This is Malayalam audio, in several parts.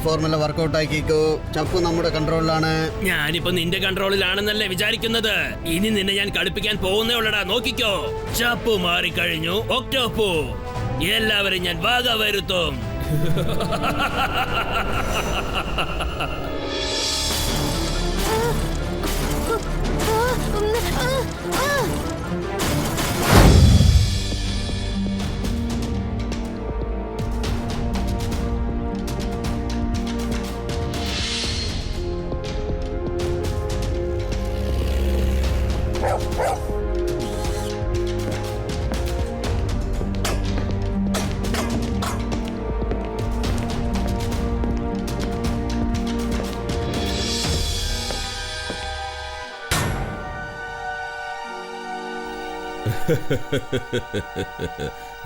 Formula workout ആക്കിക്കോ. ചപ്പു നമ്മുടെ കൺട്രോളിലാണ്. ഞാനിപ്പോ നിന്റെ കൺട്രോളിലാണെന്നല്ലേ വിചാരിക്കുന്നത്. ഇനി നിന്നെ ഞാൻ കളിപ്പിക്കാൻ പോകുന്നേ ഉള്ളടാ, നോക്കിക്കോ. ചപ്പു മാറിക്കഴിഞ്ഞു, ഒക്ടോപ്പു. എല്ലാവരും ഞാൻ വക വരുത്തും.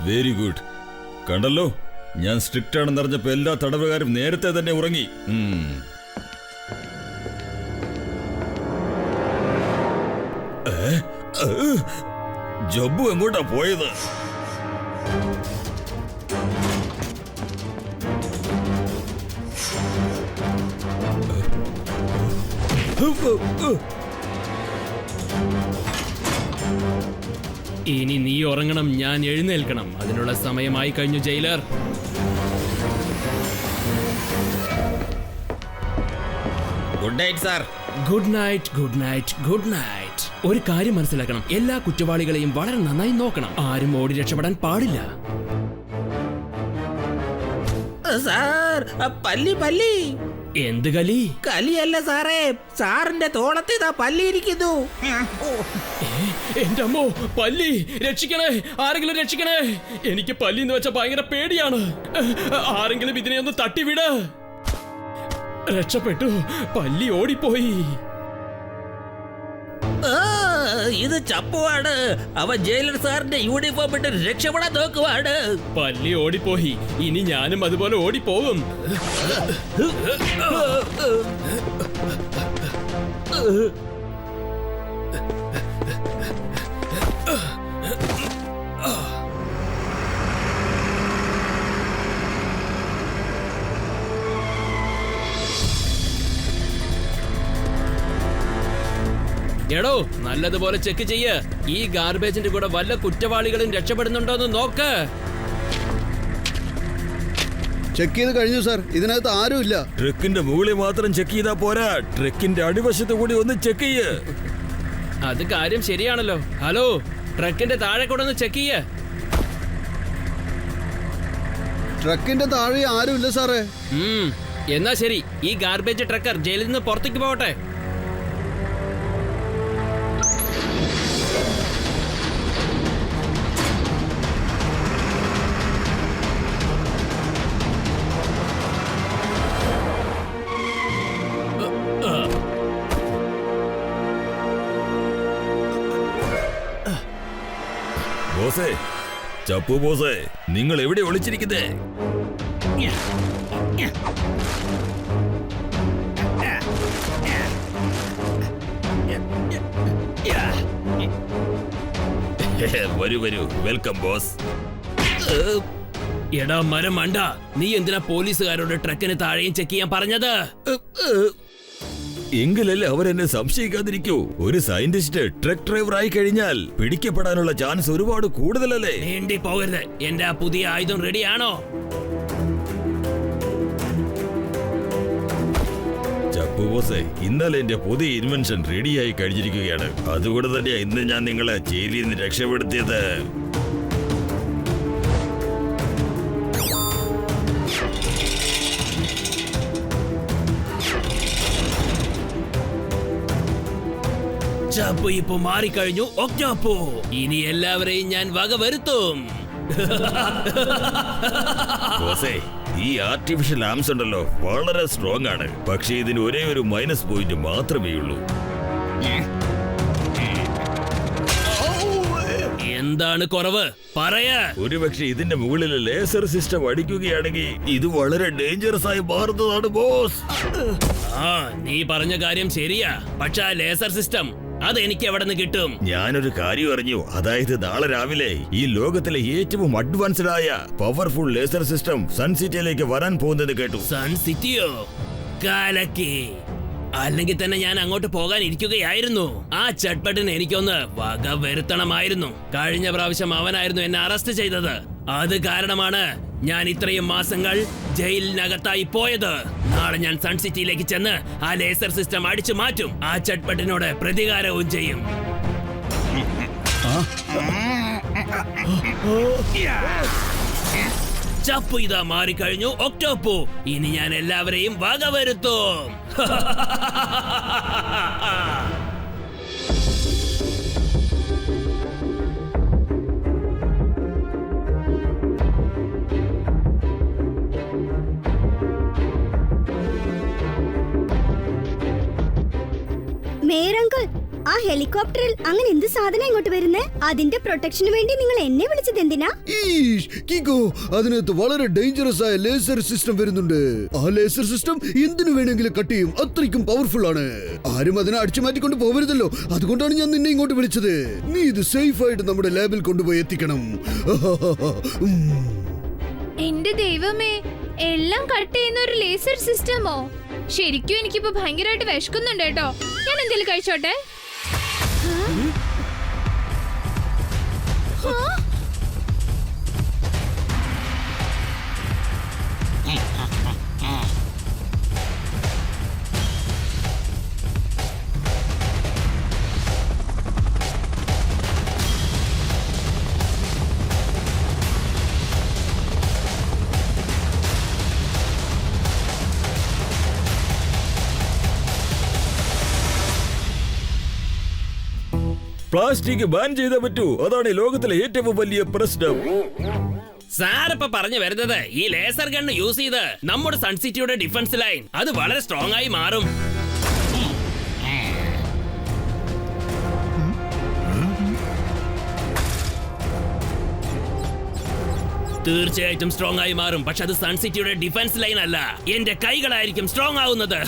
Very good. കണ്ടല്ലോ, ഞാൻ സ്ട്രിക്റ്റ് ആണെന്ന് അറിഞ്ഞപ്പോ എല്ലാ തടവുകാരും നേരത്തെ തന്നെ ഉറങ്ങി. ജബ്ബു എങ്ങോട്ടാ പോയത്? ഇനി നീ ഉറങ്ങണം, ഞാൻ എഴുന്നേൽക്കണം. അതിനുള്ള സമയമായി കഴിഞ്ഞു jailer. Good night sir. Good night, good night, good night. ഒരു കാര്യം മനസ്സിലാക്കണം, എല്ലാ കുറ്റവാളികളെയും വളരെ നന്നായി നോക്കണം. ആരും ഓടി രക്ഷപ്പെടാൻ പാടില്ല. സാർ, പല്ലി പല്ലി. എന്ത് കലി? കലിയല്ല സാറേ, സാറിന്റെ തോളത്തിതാ പല്ലിയിരിക്കുന്നു. എന്റെ അമ്മോ, പല്ലി! രക്ഷിക്കണേ, ആരെങ്കിലും രക്ഷിക്കണേ. എനിക്ക് പല്ലി എന്ന് വെച്ചാൽ ഭയങ്കര പേടിയാണ്. ആരെങ്കിലും ഇതിനെ ഒന്ന് തട്ടിവിട്. രക്ഷപ്പെട്ടു, പല്ലി ഓടിപ്പോയി. ഇത് ചപ്പുവാണ്. അവൻ ജയിലർ സാറിന്റെ യൂണിഫോം ഇട്ട് രക്ഷപ്പെടാൻ നോക്കുവാണ്. പല്ലി ഓടിപ്പോയി, ഇനി ഞാനും അതുപോലെ ഓടിപ്പോകും. എടോ, നല്ലതുപോലെ ചെക്ക് ചെയ്യ്. ഈ ഗാർബേജിന്റെ കൂടെ വല്ല കുറ്റവാളികളും രക്ഷപ്പെടുന്നുണ്ടോന്ന് നോക്ക്. ചെക്ക് ചെയ്ത് കഴിഞ്ഞു സാർ, ഇതിനകത്ത് ആരുമില്ല. ട്രക്കിന്റെ മുകളിൽ മാത്രം ചെക്ക് ചെയ്താ പോരാ, ട്രക്കിന്റെ അടിവശത്ത് കൂടി ഒന്ന് ചെക്ക് ചെയ്യ്. അത് കാര്യം ശരിയാണല്ലോ. ഹലോ, ട്രക്കിന്റെ താഴെ കൂടെ ഒന്ന് ചെക്ക് ചെയ്യ്. ട്രക്കിന്റെ താഴെ ആരുമില്ല സാറേ. എന്നാ ശരി, ഈ ഗാർബേജ് ട്രക്കർ ജയിലിൽ നിന്ന് പുറത്തേക്ക് പോകട്ടെ. ബോസേ, ചപ്പു ബോസേ, നിങ്ങൾ എവിടെ ഒളിച്ചിരിക്കുന്നേ? വരൂ വരൂ, വെൽക്കം ബോസ്. എടാ മരം മണ്ട, നീ എന്തിനാ പോലീസുകാരോട് ട്രക്കിന് താഴെയും ചെക്ക് ചെയ്യാൻ പറഞ്ഞത്? എങ്കിലല്ലേ അവരെന്നെ സംശയിക്കാതിരിക്കൂ. ഒരു സയന്റിസ്റ്റ് ട്രക്ക് ഡ്രൈവർ ആയി കഴിഞ്ഞാൽ പിടിക്കപ്പെടാനുള്ള ചാൻസ് ഒരുപാട് കൂടുതലല്ലേ? നീണ്ടി പോകരുത്. എന്റെ ആ പുതിയ ആയുധം റെഡിയാണോ? ചപ്പു ബോസേ, ഇന്നലെ എന്റെ പുതിയ ഇൻവെൻഷൻ റെഡിയായി കഴിഞ്ഞിരിക്കുകയാണ്. അതുകൊണ്ട് തന്നെയാ ഇന്ന് ഞാൻ നിങ്ങളെ ജയിലിൽ നിന്ന് രക്ഷപ്പെടുത്തിയത്. ചപ്പു ഇപ്പൊ മാറിക്കഴിഞ്ഞു, ഒക്ടോപ്പു. ഇനി എല്ലാവരെയും ഞാൻ വക വരുത്തും. ബോസേ, ഈ ആർട്ടിഫിഷ്യൽ ആംസ് ഉണ്ടല്ലോ വളരെ സ്ട്രോങ് ആണ്. പക്ഷേ ഇതിന് ഒരേ ഒരു മൈനസ് പോയിന്റ് മാത്രമേ ഉള്ളൂ. എന്താണ് കുറവ്? പറയാ. ഒരുപക്ഷെ ഇതിന്റെ മുകളിൽ ലേസർ സിസ്റ്റം അടിക്കുകയാണെങ്കിൽ ഇത് വളരെ ഡേഞ്ചറസ് ആയി മാറുന്നതാണ് ബോസ്. ആ, നീ പറഞ്ഞ കാര്യം ശരിയാ. പക്ഷെ ആ ലേസർ സിസ്റ്റം അത് എനിക്ക് എവിടെ നിന്ന് കിട്ടും? ഞാനൊരു കാര്യം അറിഞ്ഞു. അതായത് നാളെ രാവിലെ ഈ ലോകത്തിലെ ഏറ്റവും അഡ്വാൻസ്ഡ് ആയ പവർഫുൾ ലേസർ സിസ്റ്റം സൺ സിറ്റിയിലേക്ക് വരാൻ പോകുന്നത് കേട്ടു. സൺ സിറ്റിയോ? കാലക്കി. അല്ലെങ്കിൽ തന്നെ ഞാൻ അങ്ങോട്ട് പോകാൻ ഇരിക്കുകയായിരുന്നു. ആ ചട്പട്ടിന് എനിക്കൊന്ന് വക വരുത്തണമായിരുന്നു. കഴിഞ്ഞ പ്രാവശ്യം അവനായിരുന്നു എന്നെ അറസ്റ്റ് ചെയ്തത്. അത് കാരണമാണ് ഞാൻ ഇത്രയും മാസങ്ങൾ ജയിലിനകത്തായി പോയത്. നാളെ ഞാൻ സൺ സിറ്റിയിലേക്ക് ചെന്ന് ആ ലേസർ സിസ്റ്റം അടിച്ചു മാറ്റും. ആ ചട്പട്ടിനോട് പ്രതികാരവും ചെയ്യും. ചപ്പു ഇതാ മാറിക്കഴിഞ്ഞു ഒക്ടോപ്പു. ഇനി ഞാൻ എല്ലാവരെയും വകവരുത്തും. മേയർ അങ്കിൾ, ആ ഹെലികോപ്റ്ററിൽ അങ്ങനെ എന്ത് സാധനം ഇങ്ങോട്ട് വരുന്നേ? അതിന്റെ പ്രൊട്ടക്ഷന് വേണ്ടി നിങ്ങൾ എന്നെ വിളിച്ചത് എന്തിനാ? കിക്കോ, അതിനകത്ത് വളരെ ഡേഞ്ചറസ് ആയ ലേസർ സിസ്റ്റം വരുന്നുണ്ട്. ആ ലേസർ സിസ്റ്റം എന്തിനു വേണമെങ്കിലും കട്ട് ചെയ്യും. അത്രയ്ക്കും പവർഫുൾ ആണ്. ആരും അതിനെ അടിച്ചു മാറ്റിക്കൊണ്ട് പോകരുതല്ലോ. അതുകൊണ്ടാണ് ഞാൻ നിന്നെ ഇങ്ങോട്ട് വിളിച്ചത്. നീ ഇത് സേഫ് ആയിട്ട് നമ്മുടെ ലാബിൽ കൊണ്ടുപോയി എത്തിക്കണം. എന്റെ ദൈവമേ, എല്ലാം കട്ട് ചെയ്യുന്ന ഒരു ലേസർ സിസ്റ്റമോ? ശരിക്കും എനിക്കിപ്പോ ഭയങ്കരമായിട്ട് വിശക്കുന്നുണ്ട് കേട്ടോ. ഞാൻ എന്തെങ്കിലും കഴിച്ചോട്ടെ? പ്ലാസ്റ്റിക് ബാൻ ചെയ്തേ പറ്റൂ. അതാണ് ഈ ലോകത്തിലെ ഏറ്റവും വലിയ പ്രശ്നം. സാറിപ്പ പറഞ്ഞു വരുന്നത് ഈ ലേസർ ഗണ്ണ് യൂസ് ചെയ്ത് നമ്മുടെ സൺ സിറ്റിയുടെ ഡിഫൻസ് ലൈൻ അത് വളരെ സ്ട്രോങ് ആയി മാറും. തീർച്ചയായിട്ടും സ്ട്രോങ് ആയി മാറും. പക്ഷെ അത് സൺ സിറ്റിയുടെ ഡിഫൻസ് ലൈൻ അല്ല, എന്റെ കൈകളായിരിക്കും സ്ട്രോങ് ആവുന്നത്.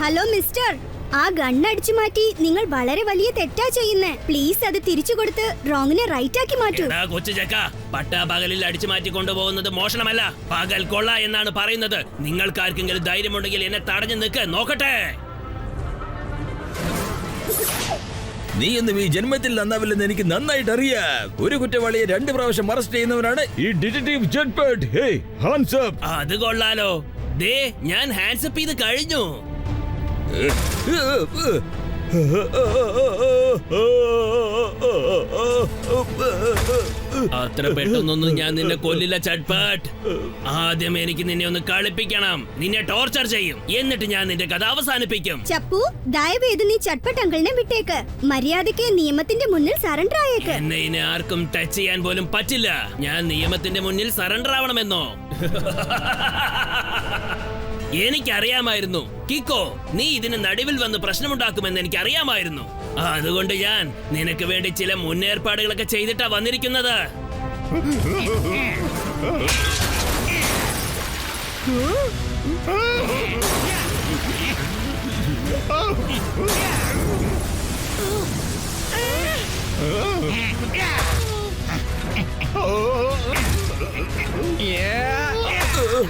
ഹലോ മിസ്റ്റർ, ആ ഗണ്ണടിച്ചു മാറ്റി നിങ്ങൾ വളരെ വലിയ തെറ്റാ ചെയ്യുന്നേ. പ്ലീസ് അത് തിരിച്ചു കൊടുത്ത് റോങ്ങിനെ റൈറ്റ് ആക്കി മാറ്റൂ. എടാ കൊച്ചു ചക്ക, പട്ടാപകലിൽ അടിച്ചു മാറ്റി കൊണ്ടുപോകുന്നത് മോഷണമല്ല, പകൽ കൊള്ള എന്നാണ് പറയുന്നത്. നിങ്ങൾക്കാർക്കെങ്കിലും ധൈര്യമുണ്ടെങ്കിൽ എന്നെ തടഞ്ഞു നിൽക്ക്, നോക്കട്ടെ. നീ എന്നും ഈ ജന്മത്തിൽ നന്നാവില്ലെന്ന് എനിക്ക് നന്നായിട്ട് അറിയാം. ഒരു കുറ്റവാളിയെ 2 പ്രാവശ്യം അറസ്റ്റ് ചെയ്യുന്നവനാണ് ഈ ഡിറ്റക്റ്റീവ് ജഡ്പേർട്ട്. Hey, hands up. അത് കൊള്ളാലോ. ദേ, ഞാൻ ഹാൻഡ്സപ്പ് ചെയ്ത് കഴിഞ്ഞു. അത്ര പെട്ടെന്നൊന്നും ഞാൻ നിന്നെ കൊല്ലില്ല ചട്പട്ട്. ആദ്യം എനിക്ക് നിന്നെ ഒന്ന് കളിപ്പിക്കണം. നിന്നെ ടോർച്ചർ ചെയ്യും, എന്നിട്ട് ഞാൻ നിന്റെ കഥ അവസാനിപ്പിക്കും. ചപ്പു, ദയവേത് നീ ചട്പട്ട് അങ്കിളിനെ വിട്ടേക്ക്. മര്യാദയ്ക്ക് നിയമത്തിന്റെ മുന്നിൽ സറണ്ടർ ആയേക്ക്. എന്നെ ഇനി ആർക്കും ടച്ച് ചെയ്യാൻ പോലും പറ്റില്ല. ഞാൻ നിയമത്തിന്റെ മുന്നിൽ സറണ്ടർ ആവണമെന്നോ? എനിക്കറിയാമായിരുന്നു കിക്കോ, നീ ഇതിന് നടുവിൽ വന്ന് പ്രശ്നമുണ്ടാക്കുമെന്ന് എനിക്കറിയാമായിരുന്നു. അതുകൊണ്ട് ഞാൻ നിനക്ക് വേണ്ടി ചില മുന്നേർപ്പാടുകളൊക്കെ ചെയ്തിട്ടാ വന്നിരിക്കുന്നത്.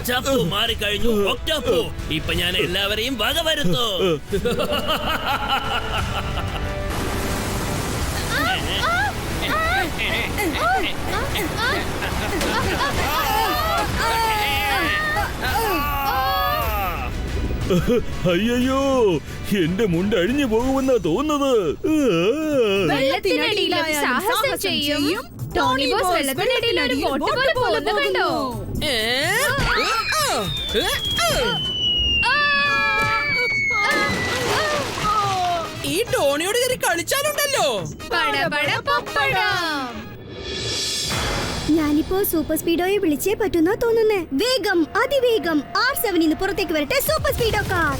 ചപ്പു മാറിക്കഴിഞ്ഞു ഒക്ടോപ്പു. ഇപ്പൊ ഞാൻ എല്ലാവരെയും വകവരുത്തു. അയ്യോ, എന്റെ മുണ്ട് അഴിഞ്ഞു പോകുമെന്നാ തോന്നുന്നത്. വെള്ളത്തിനടിയിൽ ഒരു സാഹസം ചെയ്യും. ടോണി ബോസ് വെള്ളത്തിനടിയിൽ ഒരു ബോട്ട് പോലെ പോകുന്നത് കണ്ടോ? ഈ ടോണിയോട് കയറി കളിച്ചാലുണ്ടല്ലോ. ഞാനിപ്പോ സൂപ്പർ സ്പീഡോയെ വിളിച്ചേ പറ്റുന്നാ തോന്നുന്നേ. വേഗം, അതിവേഗം R7 പുറത്തേക്ക് വരട്ടെ സൂപ്പർ സ്പീഡോ കാർ.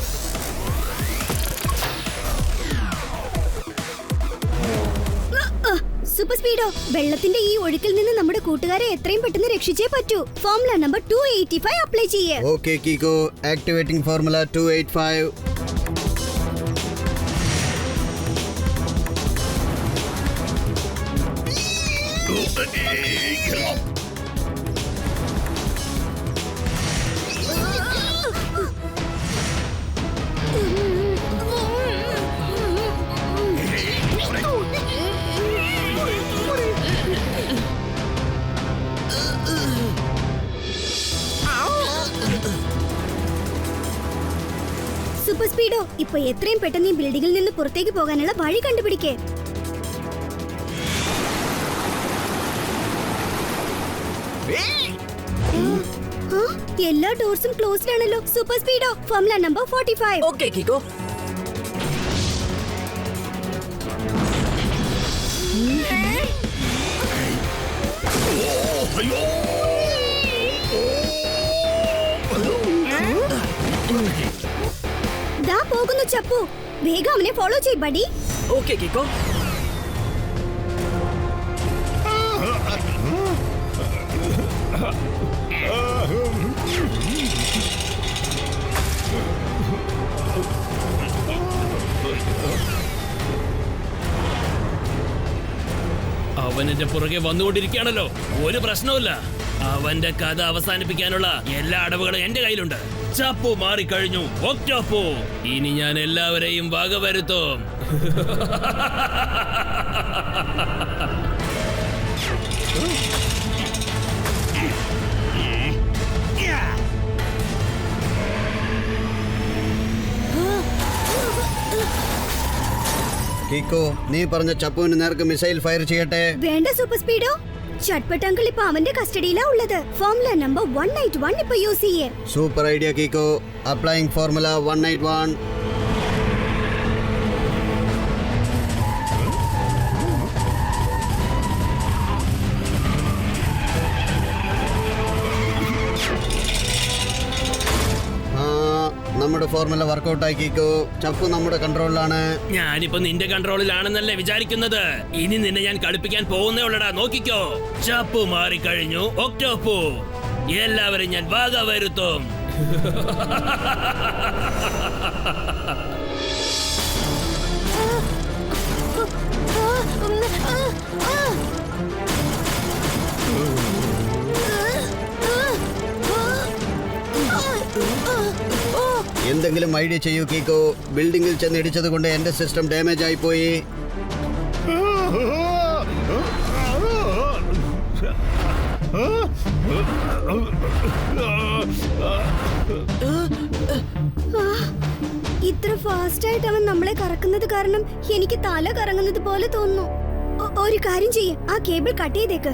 സൂപ്പർ സ്പീഡോ, വെള്ളത്തിന്റെ ഈ ഒഴുക്കിൽ നിന്ന് നമ്മുടെ കൂട്ടുകാരെ എത്രയും പെട്ടെന്ന് രക്ഷിച്ചേ പറ്റൂ. ഫോർമുല നമ്പർ 285 അപ്ലൈ ചെയ്യേ. Okay Kicko, activating formula 285. Super Speedo, ഇപ്പൊ എത്രയും പെട്ടെന്ന് ഈ ബിൽഡിംഗിൽ നിന്ന് പുറത്തേക്ക് പോകാനുള്ള വഴി കണ്ടുപിടിക്കേ. എല്ലാ ഡോർസും ക്ലോസ്ഡ് ആണല്ലോ. Super Speedo, formula number 45. Okay Kicko. ദാ പോകുന്നു ചപ്പു. വേഗം അവനെ ഫോളോ ചെയ്യ് ബഡി. ഓക്കെ കിക്കോ. അവൻ എന്റെ പുറകെ വന്നുകൊണ്ടിരിക്കുകയാണല്ലോ. ഒരു പ്രശ്നവുമില്ല. അവന്റെ കഥ അവസാനിപ്പിക്കാനുള്ള എല്ലാ അടവുകളും എന്റെ കയ്യിലുണ്ട്. ചപ്പു മാറിക്കഴിഞ്ഞു. ഒക്ടോപ്പു. ഇനി ഞാൻ എല്ലാവരെയും വകവരുത്തും. കിക്കോ, നീ പറഞ്ഞ ചപ്പുവിന് നേർക്ക് മിസൈൽ ഫയർ ചെയ്യട്ടെ. വേണ്ട സൂപ്പർ സ്പീഡോ. ചട്പട്ട് അങ്കിൾ ഇപ്പൊ അവന്റെ കസ്റ്റഡിയിലാ ഉള്ളത്. ഫോർമുല നമ്പർ 181 ഇപ്പൊ യൂസ് ചെയ്യേ. Super idea Kicko. Applying formula 181. നമ്മുടെ ഫോർമുല വർക്കൗട്ട് ആക്കിക്കോ. ചപ്പു നമ്മുടെ കൺട്രോളിലാണ്. ഞാനിപ്പോ നിന്റെ കൺട്രോളിലാണെന്നല്ലേ വിചാരിക്കുന്നത്. ഇനി നിന്നെ ഞാൻ കളിപ്പിക്കാൻ പോകുന്നേ ഉള്ളടാ. നോക്കിക്കോ. ചപ്പു മാറിക്കഴിഞ്ഞു. ഒക്ടോപ്പു. എല്ലാവരും ഞാൻ വകവരുത്തും. എന്തെങ്കിലും ഐഡിയ ചെയ്യൂ കിക്കോ. ബിൽഡിംഗിൽ ചെന്ന് ഇടിച്ചത് കൊണ്ട് എന്റെ സിസ്റ്റം ഡാമേജ് ആയി പോയി. ഇത്ര ഫാസ്റ്റ് ആയിട്ട് അവൻ നമ്മളെ കറക്കുന്നത് കാരണം എനിക്ക് തല കറങ്ങുന്നത് പോലെ തോന്നുന്നു. ഒരു കാര്യം ചെയ്യ്, ആ കേബിൾ കട്ട് ചെയ്തേക്ക്.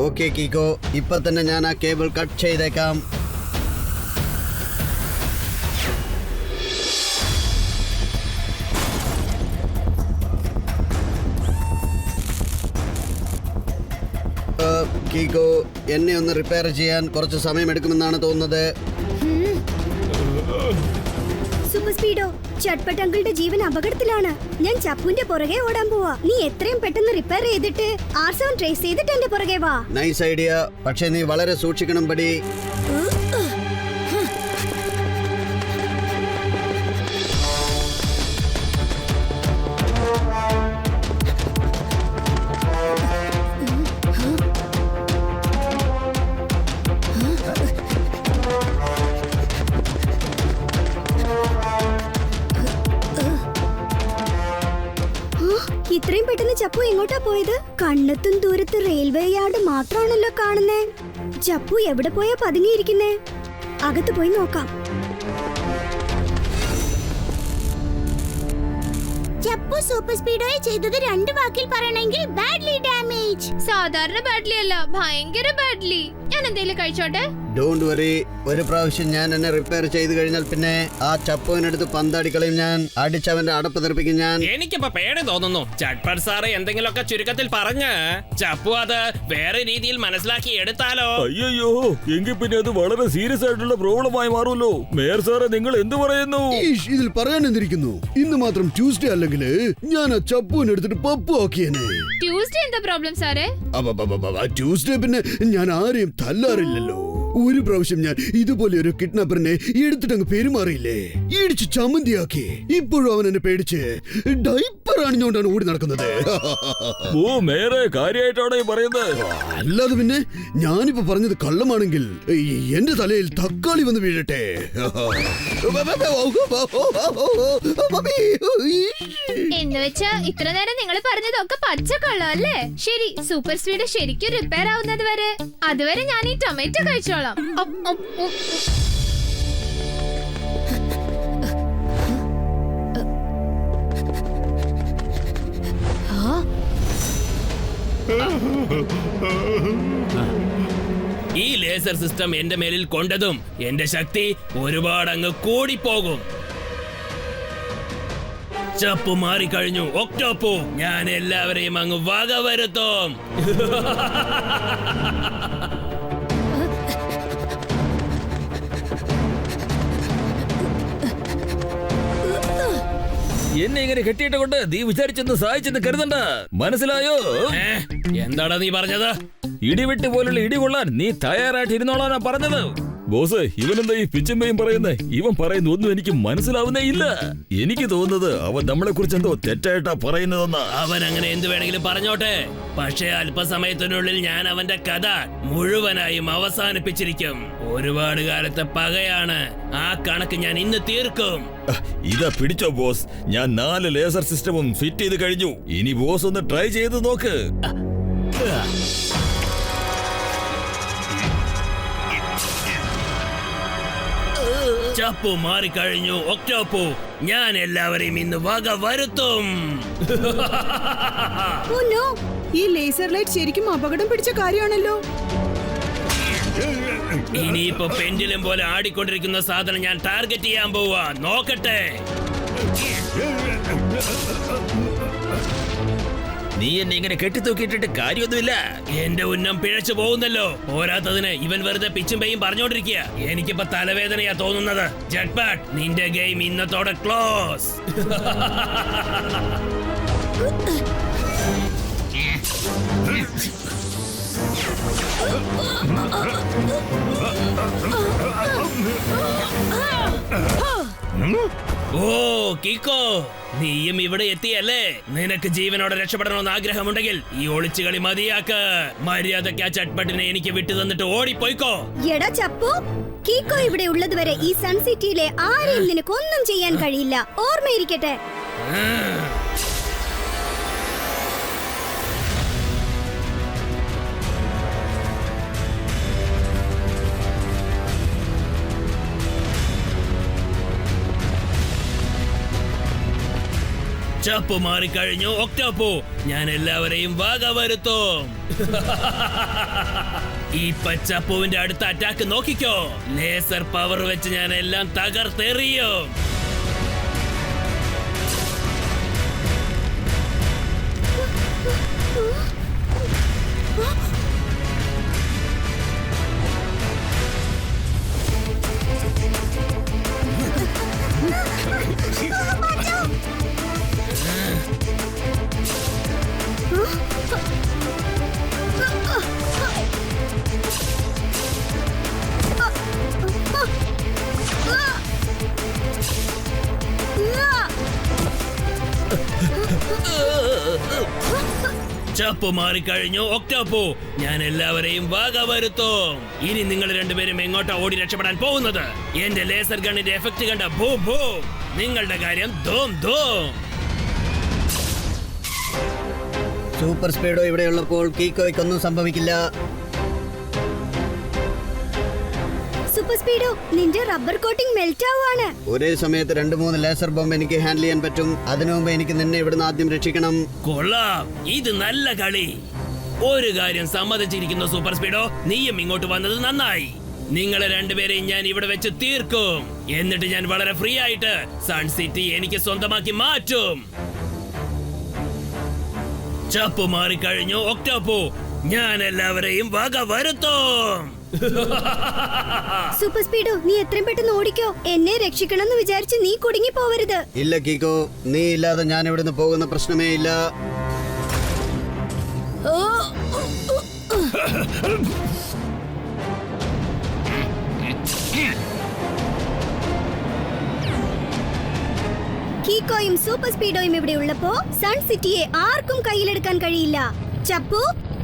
ഓക്കെ കിക്കോ, ഇപ്പൊ തന്നെ ഞാൻ ആ കേബിൾ കട്ട് ചെയ്തേക്കാം. കിക്കോ, എന്നെ ഒന്ന് റിപ്പയർ ചെയ്യാൻ കുറച്ച് സമയമെടുക്കുമെന്നാണ് തോന്നുന്നത്. സൂപ്പർ സ്പീഡോ, ചട്പട്ട് അങ്കിളുടെ ജീവൻ അപകടത്തിലാണ്. ഞാൻ ചപ്പുവിന്റെ പുറകെ ഓടാൻ പോവാ. നീ എത്രയും പെട്ടെന്ന് റിപ്പയർ ചെയ്തിട്ട് R7 ട്രേസ് ചെയ്തിട്ട് എന്റെ പുറകെ വാ. Nice idea. പക്ഷെ നീ വളരെ സൂക്ഷിക്കണം പടി. ഇത്രയും പെട്ടെന്ന് ചപ്പു എങ്ങോട്ടാ പോയത്? കണ്ണെത്തും ദൂരത്ത് റെയിൽവേ യാർഡ് മാത്രമാണല്ലോ കാണുന്നേ. ചപ്പു എവിടെ പോയാ പതുങ്ങിയിരിക്കുന്നേ? അകത്ത് പോയി നോക്കാം. ചപ്പു സൂപ്പർ സ്പീഡോയെ ചെയ്തത് 2 വാക്കിൽ പറയണമെങ്കിൽ ബാഡ്ലി ഡാമേജ്. സാധാരണ ബാഡ്ലി അല്ല, ഭയങ്കര ബാഡ്ലി. ഞാൻ എന്തെങ്കിലും കഴിച്ചോട്ടെ? Don't worry. ഒരു പ്രാവശ്യം ഞാൻ എന്നെ റിപ്പയർ ചെയ്ത് കഴിഞ്ഞാൽ പിന്നെ ആ ചപ്പുവിനടുത്ത് പന്താടിക്കളയും. ഞാൻ അടിച്ചവന്റെ അടപ്പ് തെറിപ്പിക്കും ഞാൻ. എനിക്കിപ്പോ പേടി തോന്നുന്നു. ചട്പട്ട് സാറ് എന്തെങ്കിലുമൊക്കെ ചുരുക്കത്തിൽ പറഞ്ഞ് ചപ്പു അത് വേറെ രീതിയിൽ മനസ്സിലാക്കി എടുത്താലോ? അയ്യോ, എങ്കിൽ പിന്നെ അത് വളരെ സീരിയസ് ആയിട്ടുള്ള പ്രോബ്ലമായി മാറുമല്ലോ. മേയർ സാറെ, നിങ്ങൾ എന്ത് പറയുന്നു? ഇതിൽ പറയാൻ എന്തിരിക്കുന്നു? ഇന്ന് മാത്രം ട്യൂസ്ഡേ അല്ലെങ്കിൽ ഞാൻ ആ ചപ്പുവിനെടുത്തിട്ട് പപ്പു ആക്കിയേനെ. ട്യൂസ്ഡേ എന്താ പ്രോബ്ലം സാറേ? ട്യൂസ്ഡേ പിന്നെ ഞാൻ ആരെയും തല്ലാറില്ലല്ലോ. ഒരു പ്രാവശ്യം ഞാൻ ഇതുപോലെ ഒരു കിഡ്നാപ്പറിനെ എടുത്തിട്ടങ്ങ് പെരുമാറിയില്ലേ, ഇടിച്ച് ചമ്മന്തിയാക്കി. ഇപ്പോഴും അവൻ എന്നെ പേടിച്ച് ഡൈപ്പർ വാറാണിഞ്ഞുകൊണ്ടാണ് ഓടി നടക്കുന്നത്. ഓ മേരെ കാര്യമായിട്ടാണ് ഈ പറയുന്നത്. അല്ലാതെ പിന്നെ ഞാനിപ്പോ പറഞ്ഞത് കള്ളമാണെങ്കിൽ എന്റെ തലയിൽ തക്കാളി വന്ന് വീഴട്ടെ. എന്ന് വെച്ചാ ഇത്ര നേരം നിങ്ങൾ പറഞ്ഞതൊക്കെ പച്ചക്കള്ളം അല്ലേ? ശരി, സൂപ്പർ സ്പീഡ് ശരിക്കും റിപ്പയർ ആവുന്നത് വരെ അതുവരെ ഞാൻ ഈ ടൊമാറ്റോ കഴിച്ചോളാം. ഈ ലേസർ സിസ്റ്റം എന്റെ മേലിൽ കൊണ്ടതും എന്റെ ശക്തി ഒരുപാട് അങ്ങ് കൂടിപ്പോകും. ചപ്പു മാറിക്കഴിഞ്ഞു ഒക്ടോപ്പു. ഞാൻ എല്ലാവരെയും അങ്ങ് വക വരുത്തും. എന്നെ ഇങ്ങനെ കെട്ടിയിട്ട് കൊണ്ട് നീ വിചാരിച്ചെന്ന് സഹായിച്ചെന്ന് കരുതണ്ട, മനസ്സിലായോ? എന്താടാ നീ പറഞ്ഞത്? ഇടിവെട്ട് പോലുള്ള ഇടി കൊള്ളാൻ നീ തയ്യാറായിട്ട് ഇരുന്നോളാനാ പറഞ്ഞത്. ബോസ്, ഇവനെന്താ ഈ പിച്ചുമ്പയും പറയുന്നേ? ഇവൻ പറയുന്ന ഒന്നും എനിക്ക് മനസ്സിലാവുന്നേ ഇല്ല. എനിക്ക് തോന്നുന്നത് അവൻ നമ്മളെ കുറിച്ച് എന്തോ തെറ്റായിട്ടാ പറയുന്നതെന്നാ. അവൻ അങ്ങനെ എന്ത് വേണമെങ്കിലും പറഞ്ഞോട്ടെ, പക്ഷേ അല്പസമയത്തിനുള്ളിൽ ഞാൻ അവന്റെ കഥ മുഴുവനായും അവസാനിപ്പിച്ചിരിക്കും. ഒരുപാട് കാലത്തെ പകയാണ്. ആ കണക്ക് ഞാൻ ഇന്ന് തീർക്കും. ഇതാ പിടിച്ചോ ബോസ്, ഞാൻ 4 ലേസർ സിസ്റ്റമും ഫിറ്റ് ചെയ്ത് കഴിഞ്ഞു. ഇനി ബോസ് ഒന്ന് ട്രൈ ചെയ്ത് നോക്ക്. ചപ്പു മാറിക്കഴിഞ്ഞു ഒക്ടോപ്പു. ഞാൻ എല്ലാവരെയും ഇന്ന് വക വരുത്തും. ഈ ലേസർ ലൈറ്റ് ശരിക്കും അപകടം പിടിച്ച കാര്യമാണല്ലോ. ഇനിയിപ്പോ പെൻഡിലും പോലെ ആടിക്കൊണ്ടിരിക്കുന്ന സാധനം ഞാൻ ടാർഗറ്റ് ചെയ്യാൻ പോവാ. നോക്കട്ടെ. നീ എന്നെ ഇങ്ങനെ കെട്ടിത്തൂക്കിയിട്ടിട്ട് കാര്യമൊന്നുമില്ല. എന്റെ ഉന്നം പിഴച്ചു പോകുന്നല്ലോ. പോരാത്തതിന് ഇവൻ വെറുതെ പിച്ചും പെയ്യും പറഞ്ഞോണ്ടിരിക്കുക. എനിക്കിപ്പോ തലവേദനയാ തോന്നുന്നത്. ജെറ്റ്പാറ്റ്, നിന്റെ ഗെയിം ഇന്നത്തോടെ ക്ലോസ്. ഓ കിക്കോ, നീയും ഇവിടെ എത്തിയല്ലേ? നിനക്ക് ജീവനോടെ രക്ഷപ്പെടണമെന്ന് ആഗ്രഹമുണ്ടെങ്കിൽ ഈ ഒളിച്ചുകളി മതിയാക്ക്. മര്യാദയ്ക്ക് ആ ചട്ട്പട്ടിനെ എനിക്ക് വിട്ടു തന്നിട്ട് ഓടിപ്പോയിക്കോ. എടാ ചപ്പു, കീക്കോ ഇവിടെ ഉള്ളത് വരെ ഈ സൺ സിറ്റിയിലെ ആരെയും നിനക്കൊന്നും ചെയ്യാൻ കഴിയില്ല. ഓർമ്മയിരിക്കട്ടെ. ചപ്പു മാറിക്കഴിഞ്ഞു ഒക്ടോപ്പു. ഞാൻ എല്ലാവരെയും വക വരുത്തും. ഈ പച്ചപ്പുവിന്റെ അടുത്ത അറ്റാക്ക് നോക്കിക്കോ. ലേസർ പവർ വെച്ച് ഞാൻ എല്ലാം തകർത്തെറിയും. ചപ്പു മാറിക്കഴിഞ്ഞു ഒക്ടോപ്പു. ഞാൻ എല്ലാവരെയും വക വരുത്തും. ഇനി നിങ്ങൾ രണ്ടുപേരും എങ്ങോട്ടാ ഓടി രക്ഷപ്പെടാൻ പോകുന്നത്? എന്റെ ലേസർ ഗണ്ണിന്റെ എഫക്ട് കണ്ട ഭൂം ഭൂം. നിങ്ങളുടെ കാര്യം ധൂം ധൂം. സൂപ്പർ സ്പീഡോ ഇവിടെയുള്ളപ്പോൾ കീക്കോയ്ക്കൊന്നും സംഭവിക്കില്ല. സൂപ്പർ സ്പീഡോ, നിന്റെ റബ്ബർ കോട്ടിംഗ് മെൽറ്റ് ആവുകയാണ്. ഒരേ സമയത്ത് 2-3 ലേസർ ബോംബ് എനിക്ക് ഹാൻഡിൽ ചെയ്യാൻ പറ്റും. അതിനു മുമ്പ് എനിക്ക് നിന്നെ ഇവിടുന്ന് ആദ്യം രക്ഷിക്കണം. കൊള്ളാം, ഇത് നല്ല കളി. ഒരു കാര്യം സമ്മതിച്ചിരിക്കുന്നു സൂപ്പർ സ്പീഡോ, നീയും ഇങ്ങോട്ട് വന്നത് നന്നായി. നിങ്ങളെ രണ്ടുപേരെയും ഞാൻ ഇവിടെ വെച്ച് തീർക്കും. എന്നിട്ട് ഞാൻ വളരെ ഫ്രീ ആയിട്ട് സൺ സിറ്റി എനിക്ക് സ്വന്തമാക്കി മാറ്റും. ചപ്പു മാറിക്കഴിഞ്ഞു ഒക്ടോപ്പു. ഞാൻ എല്ലാവരെയും വക വരുത്തും. സൂപ്പർ സ്പീഡോ, നീ എത്രയും പെട്ടെന്ന് ഓടിക്കോ. എന്നെ രക്ഷിക്കണമെന്ന് വിചാരിച്ച് നീ കുടുങ്ങി പോവരുത്. ഇല്ല കീക്കോ, നീ ഇല്ലാതെ ഞാൻ ഇവിടുന്ന് പോകുന്ന പ്രശ്നമേ ഇല്ല. കീക്കോയും സൂപ്പർ സ്പീഡോയും ഇവിടെ ഉള്ളപ്പോ സൺ സിറ്റിയെ ആർക്കും കയ്യിലെടുക്കാൻ കഴിയില്ല. ചപ്പു,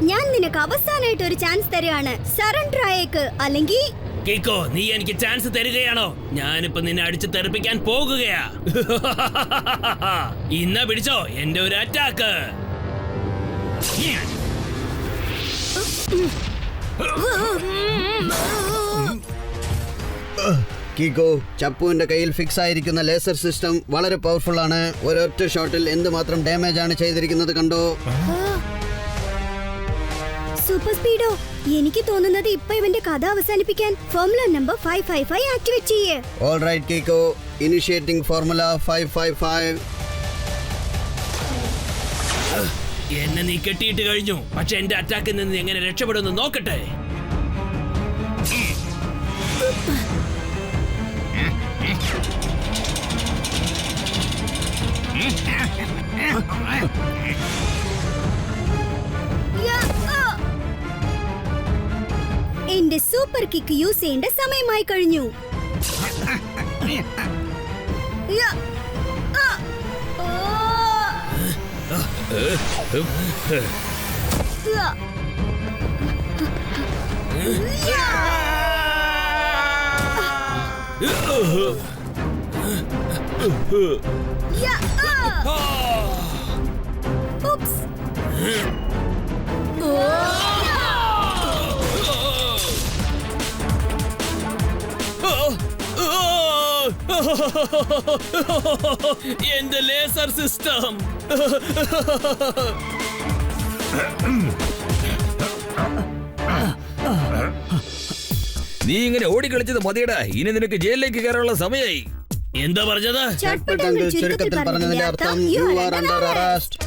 ഞാൻ നിനക്ക് അവസാനമായിട്ട് ഒരു ചാൻസ് തരുകയാണ്. സറണ്ടർ ആയേക്ക്, അല്ലെങ്കിൽ കീക്കോ, നീ എനിക്ക് ചാൻസ് തരികയാണോ? ഞാനിപ്പോ നിന്നെ അടിച്ചു തെറിപ്പിക്കാൻ പോകുകയാ. ഇന്ന പിടിച്ചോ എന്റെ ഒരു അറ്റാക്ക്. കീക്കോ, ചപ്പുവിന്റെ കയ്യിൽ ഫിക്സ് ആയിരിക്കുന്ന ലേസർ സിസ്റ്റം വളരെ പവർഫുൾ ആണ്. ഒരൊറ്റ ഷോട്ടിൽ എന്തുമാത്രം ഡാമേജ് ആണ് ചെയ്തിരിക്കുന്നത് കണ്ടോ? സൂപ്പർ സ്പീഡോ, എനിക്ക് തോന്നുന്നത് ഇപ്പൊ ഇവന്റെ കഥ അവസാനിപ്പിക്കാൻ ഫോർമുല നമ്പർ 555 ആക്ടിവേറ്റ് ചെയ്യേ. Alright Kicko, initiating formula 555. എന്നെ നീ കെട്ടിയിട്ട് കഴിഞ്ഞു. പക്ഷെ എന്റെ അറ്റാക്കിൽ നിന്ന് എങ്ങനെ രക്ഷപ്പെടുമെന്ന് നോക്കട്ടെ. എന്റെ സൂപ്പർ കിക്ക് യൂസ് ചെയ്യേണ്ട സമയമായി കഴിഞ്ഞു. Oops. എന്റെ ലേസർ സിസ്റ്റം. നീ ഇങ്ങനെ ഓടിക്കളിച്ചത് മതിയടാ. ഇനി നിനക്ക് ജയിലിലേക്ക് കയറാനുള്ള സമയമായി. എന്താ പറഞ്ഞത്? ചുരുക്കത്തിൽ പറഞ്ഞതിന്റെ അർത്ഥം യു ആർ അണ്ടർ അറസ്റ്റ്.